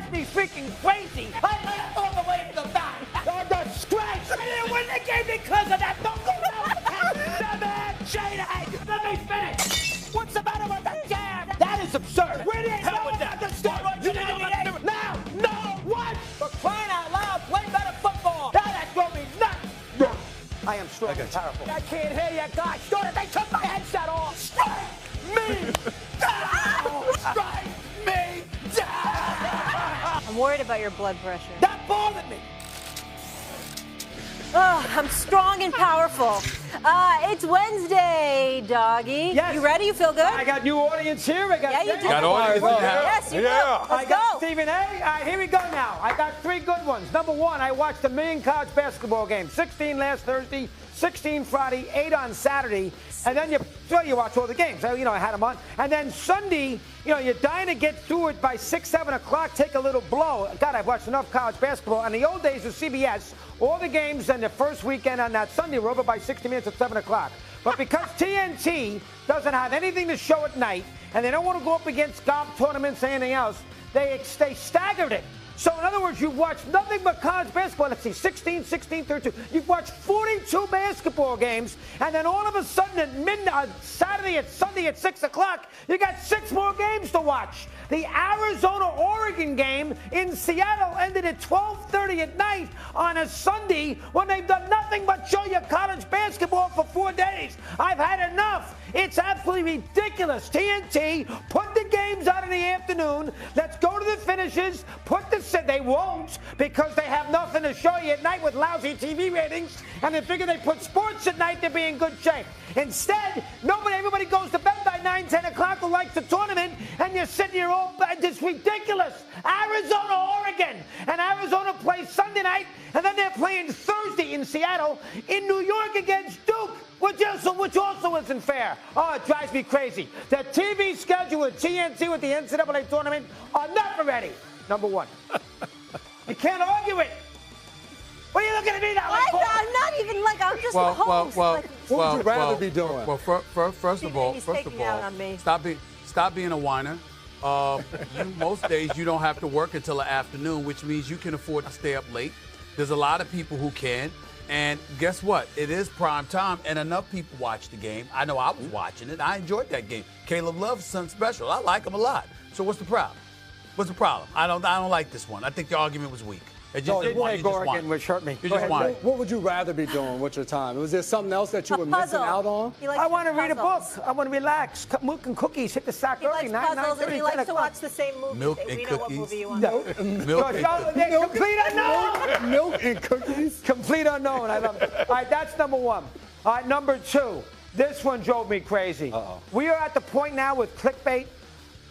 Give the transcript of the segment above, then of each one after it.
drives me freaking crazy. I left all the way to the back. The disgrace. I didn't win the game because of that. Don't go down. Shane, let me finish. What's the matter with the jam? That is absurd. We didn't know about the stuff. You didn't know. Now, no, what? For crying out loud, play better football. Now that drove me nuts. I am strong and powerful. I can't hear you guys. They took my headset off. Strike me down. Strike me down. I'm worried about your blood pressure. That bothered me. Oh, I'm strong and powerful. It's Wednesday, doggy. Yes. You ready? You feel good? I got new audience here. I got Yeah, you do. Got audience. Yes, you do. Let's I got go. Stephen A. All right, here we go now. I got 3 good ones. Number 1, I watched a million college basketball games. 16 last Thursday, 16 Friday, 8 on Saturday. And then you watch all the games. I had them on. And then Sunday, you're dying to get through it by 6, 7 o'clock, take a little blow. God, I've watched enough college basketball. In the old days of CBS, all the games and the first weekend on that Sunday were over by 60 minutes at 7 o'clock. But because TNT doesn't have anything to show at night, and they don't want to go up against golf tournaments or anything else, they staggered it. So, in other words, you've watched nothing but college basketball. Let's see, 16, 16, 32. You've watched 42 basketball games, and then all of a sudden at midnight, Sunday at 6 o'clock, you got 6 more games to watch. The Arizona-Oregon game in Seattle ended at 12:30 at night on a Sunday when they've done nothing but show you college basketball for 4 days. I've had enough. It's absolutely ridiculous. TNT, put the games out in the afternoon. Let's go to the finishes. They won't because they have nothing to show you at night with lousy TV ratings. And they figure they put sports at night to be in good shape. Instead, everybody goes to bed by 9, 10 o'clock who likes the tournament. And you're sitting here all bed. It's ridiculous. Arizona, Oregon. And Arizona plays Sunday night. And then they're playing Thursday in Seattle. In New York against Duke. Which also isn't fair. Oh, it drives me crazy. The TV schedule with TNT with the NCAA tournament are never ready. Number 1. You can't argue it. What are you looking at me now? I'm not even I'm just the host. What would you rather be doing? Well, first of all, stop being a whiner. Most days you don't have to work until the afternoon, which means you can afford to stay up late. There's a lot of people who can. And guess what? It is prime time, and enough people watch the game. I know I was watching it. I enjoyed that game. Caleb loves something special. I like him a lot. So what's the problem? What's the problem? I don't like this one. I think the argument was weak. Oregon, which hurt me. What would you rather be doing with your time? Was there something else that you were missing out on? I want to read a book. I want to relax. Milk and cookies. Hit the sack early. He likes puzzles, and he likes to watch the same movie. Milk and we cookies. know what movie you want. Milk and cookies. Complete unknown. Milk and cookies? Complete unknown. I love it. All right, that's number 1. All right, number 2. This one drove me crazy. We are at the point now with clickbait.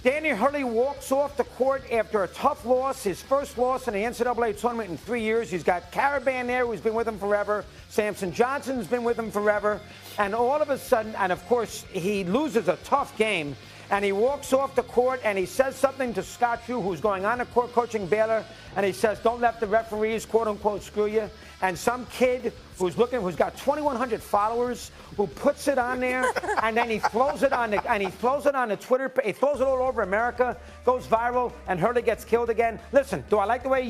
Danny Hurley walks off the court after a tough loss, his first loss in the NCAA tournament in 3 years. He's got Caravan there, who's been with him forever. Samson Johnson's been with him forever. And all of a sudden, and of course, he loses a tough game. And he walks off the court and he says something to Scott Drew, who's going on the court coaching Baylor. And he says, don't let the referees, quote unquote, screw you. And some kid who's got 2,100 followers who puts it on there, and then he throws it on the Twitter. He throws it all over America, goes viral, and Hurley gets killed again. Listen, do I like the way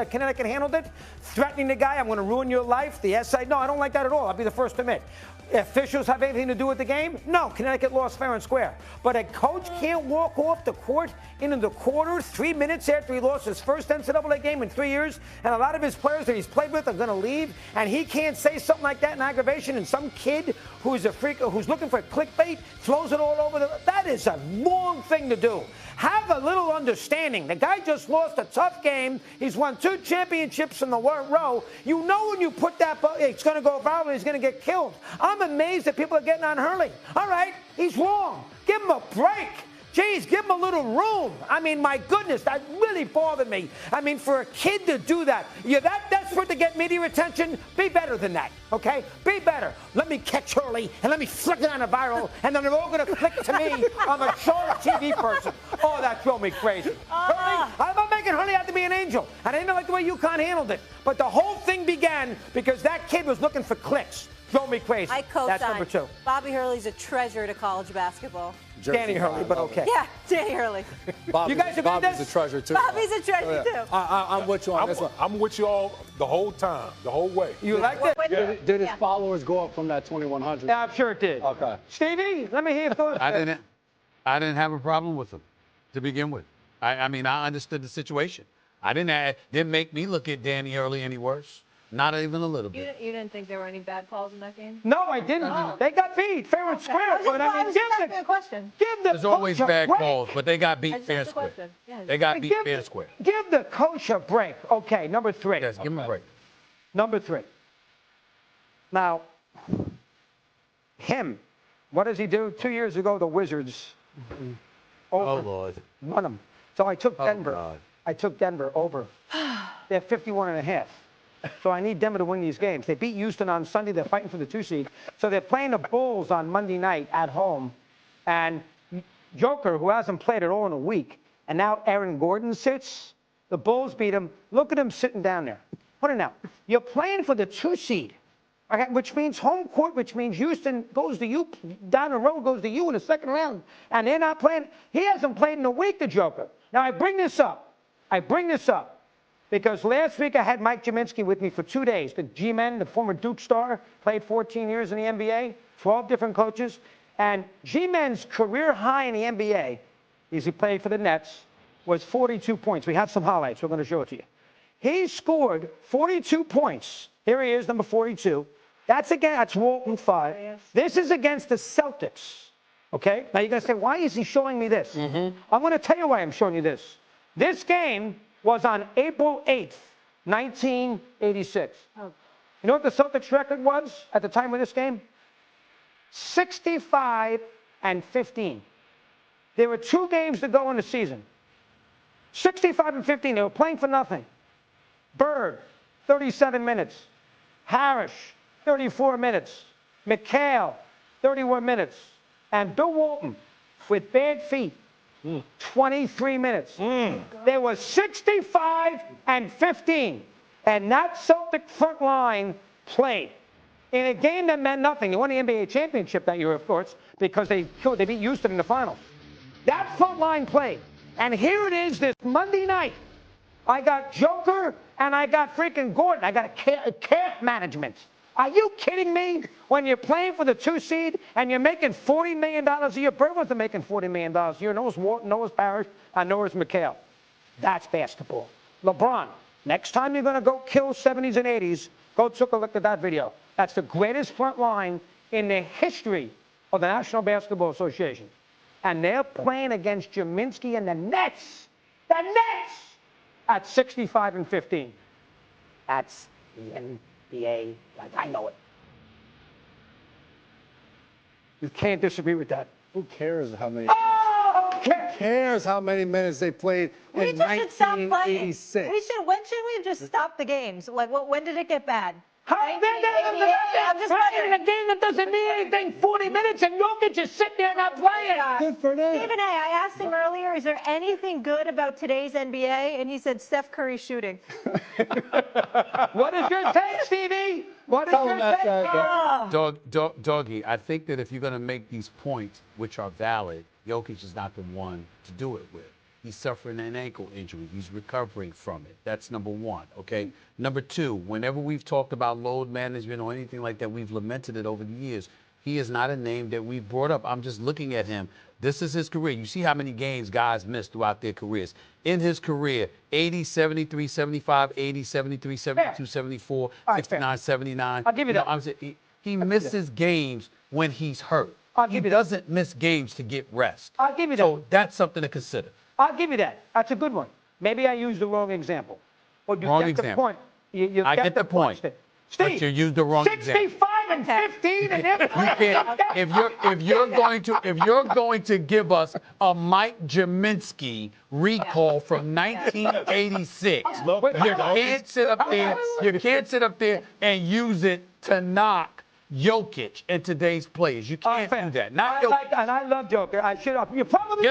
Connecticut handled it? Threatening the guy, I'm going to ruin your life. The essay, no, I don't like that at all. I'll be the first to admit. Officials have anything to do with the game? No, Connecticut lost fair and square. But a coach can't walk off the court into the quarter 3 minutes after he lost his first NCAA game in 3 years, and a lot of his players that he's played with are going to leave, and he can't say something like that in aggravation, and some kid who's a freak, who's looking for clickbait, throws it all over that is a wrong thing to do. Have a little understanding. The guy just lost a tough game. He's won 2 championships in a row. You know when you put that, it's going to go viral, he's going to get killed. I'm amazed that people are getting on Hurley. All right, he's wrong. Give him a break. Geez, give him a little room. I mean, my goodness, that really bothered me. I mean, for a kid to do that, you're that desperate to get media attention, be better than that, okay? Be better. Let me catch Hurley, and let me flick it on a viral, and then they're all going to click to me. I'm a short TV person. Oh, that drove me crazy. Hurley, I'm not making Hurley out to be an angel, and I didn't like the way UConn handled it. But the whole thing began because that kid was looking for clicks. Drove me crazy. I co-sign. That's number 2. Bobby Hurley's a treasure to college basketball. Danny Hurley, but okay. Yeah, Danny Hurley. You guys agree with Bobby's this? a treasure, too. Bobby's a treasure, too. I'm with you on this one. I'm with you all the whole time, the whole way. You like that? Yeah. Did his followers go up from that 2,100? Yeah, I'm sure it did. Okay. Stevie, let me hear your thoughts. I didn't have a problem with him to begin with. I mean, I understood the situation. Didn't make me look at Danny Hurley any worse. Not even a little bit. You didn't think there were any bad calls in that game? No, I didn't. Oh. They got beat fair and square. But I mean, give the There's always coach a bad break. calls, but they got beat fair and square. They got beat fair and square. Give the coach a break. Okay, number 3. Yes, give him a break. Number 3. Now, him, what does he do? 2 years ago, the Wizards Oh, Lord. won them. So I took Denver. God. I took Denver over. They're 51.5. So I need Denver to win these games. They beat Houston on Sunday. They're fighting for the 2 seed. So they're playing the Bulls on Monday night at home. And Joker, who hasn't played at all in a week, and now Aaron Gordon sits. The Bulls beat him. Look at him sitting down there. Put it now. You're playing for the 2 seed, okay, which means home court, which means Houston goes to you, down the road goes to you in the second round. And they're not playing. He hasn't played in a week, the Joker. Now, I bring this up because last week I had Mike Jaminski with me for 2 days. The G-Men, the former Duke star, played 14 years in the NBA, 12 different coaches. And G-Men's career high in the NBA, as he played for the Nets, was 42 points. We have some highlights. We're going to show it to you. He scored 42 points. Here he is, number 42. That's Walton 5. Yes. This is against the Celtics. Okay? Now you're going to say, why is he showing me this? I'm going to tell you why I'm showing you this. This game was on April 8th, 1986. Oh. You know what the Celtics record was at the time of this game? 65-15. There were 2 games to go in the season. 65-15. They were playing for nothing. Bird, 37 minutes. Harris, 34 minutes. McHale, 31 minutes. And Bill Walton, with bad feet, 23 minutes. They were 65-15. And that Celtic front line played in a game that meant nothing. They won the NBA championship that year, of course, because they beat Houston in the finals. That front line played. And here it is this Monday night. I got Joker and I got freaking Gordon. I got a calf management. Are you kidding me? When you're playing for the 2 seed and you're making $40 million a year, Bird wasn't making $40 million a year. Noah's Walton, Noah's Parrish, and Noah's McHale. That's basketball. LeBron, next time you're going to go kill 70s and 80s, go take a look at that video. That's the greatest front line in the history of the National Basketball Association. And they're playing against Jaminski and the Nets. The Nets! At 65-15. That's the NBA. Like, I know it. You can't disagree with that. Who cares how many? Oh, Who cares how many minutes they played in 1986? When should we just stop the games? Like, when did it get bad? I'm just playing a game that doesn't mean anything. 40 minutes and Jokic is sitting there not playing. Good for them. Stephen A., I asked him earlier, is there anything good about today's NBA? And he said Steph Curry shooting. What is your take, Stevie? What is your take? Doggy, I think that if you're going to make these points, which are valid, Jokic is not the one to do it with. He's suffering an ankle injury. He's recovering from it. That's number 1, okay? Number 2, whenever we've talked about load management or anything like that, we've lamented it over the years. He is not a name that we've brought up. I'm just looking at him. This is his career. You see how many games guys missed throughout their careers. In his career, 80, 73, 75, 80, 73, 72, 74, 69, 79. I'll give you that. He misses games when he's hurt. He doesn't miss games to get rest. I'll give you that. So that's something to consider. I'll give you that. That's a good one. Maybe I used the wrong example. But you Wrong get example. the point. You I get the point. Steve, But you used the wrong example. 65-15 and If you're going to give us a Mike Jaminski recall from 1986, you can't sit up there and use it to knock Jokic and today's players. You can't do that. Not Jokic. And I love Joker. You probably.